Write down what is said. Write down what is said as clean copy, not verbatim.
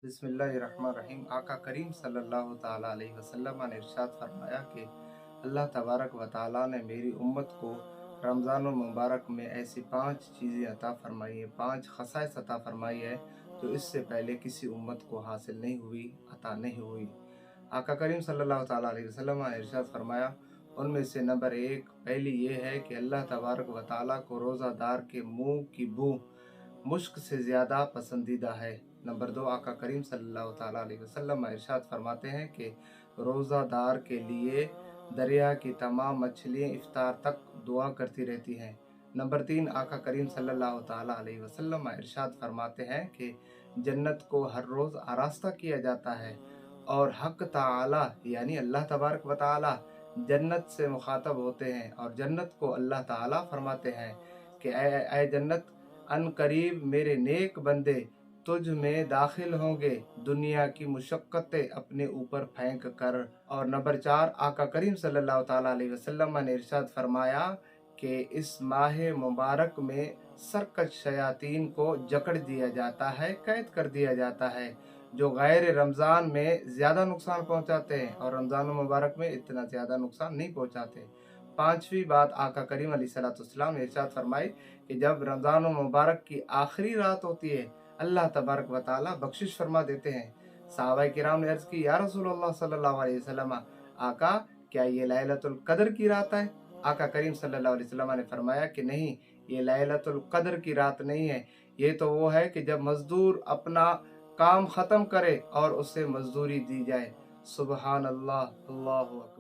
बिस्मिल्लाहिर्रहमानिर्रहीम। आका करीम सल्लल्लाहु ताला अलैहि वसल्लम ने इरशाद फरमाया कि अल्लाह तबारक व ताला ने मेरी उम्मत को रमज़ानुल मुबारक में ऐसी 5 चीज़ें अता फरमाई है, 5 खसाइस अता फरमाई है जो इससे पहले किसी उम्मत को हासिल नहीं हुई, अता नहीं हुई। आका करीम सल्लल्लाहु ताला अलैहि वसल्लम ने इरशाद फरमाया, उनमें से नंबर 1 पहली ये है कि अल्लाह तबारक व ताला को रोज़ादार के मुंह की बू मुश्क से ज़्यादा पसंदीदा है। नंबर 2 आका करीम सल्लल्लाहु ताला अलैहि वसल्लम इरशाद फरमाते हैं कि रोज़ादार के लिए दरिया की तमाम मछलियाँ इफ्तार तक दुआ करती रहती हैं। नंबर 3 आका करीम सल्लल्लाहु ताला अलैहि वसल्लम इरशाद फरमाते हैं कि जन्नत को हर रोज़ आरास्ता किया जाता है और हक ताला यानी अल्लाह तबारक व ताला जन्नत से मुखातब होते हैं और जन्नत को अल्लाह ताला फरमाते हैं कि ऐ जन्नत, अन करीब मेरे नेक बंदे तुझ में दाखिल होंगे दुनिया की मुशक्क़तें अपने ऊपर फेंक कर। और नंबर 4 आका करीम सल्लल्लाहु ताला अलैहि वसल्लम ने इरशाद फरमाया कि इस माह मुबारक में सरकश शयातीन को जकड़ दिया जाता है, कैद कर दिया जाता है, जो गैर रमज़ान में ज़्यादा नुकसान पहुंचाते हैं और रमज़ान मुबारक में इतना ज़्यादा नुकसान नहीं पहुंचाते। 5वीं बात आका करीम अलैहिस्सलाम ने इरशाद फरमाई कि जब रमज़ान मुबारक की आखिरी रात होती है, अल्लाह तबारक व ताला बख्शिश फरमा देते हैं। सहाबाए किराम ने अर्ज़ की, या रसूलल्लाह सल्लल्लाहु अलैहि वसल्लम, आका क्या ये लैलतुल कद्र की रात है? आका करीम सल्लल्लाहु अलैहि वसल्लम ने फरमाया कि नहीं, ये लैलतुल कद्र की रात नहीं है, ये तो वो है कि जब मजदूर अपना काम ख़त्म करे और उसे मजदूरी दी जाए। सुबहान अल्लाह, अल्लाहु अकबर।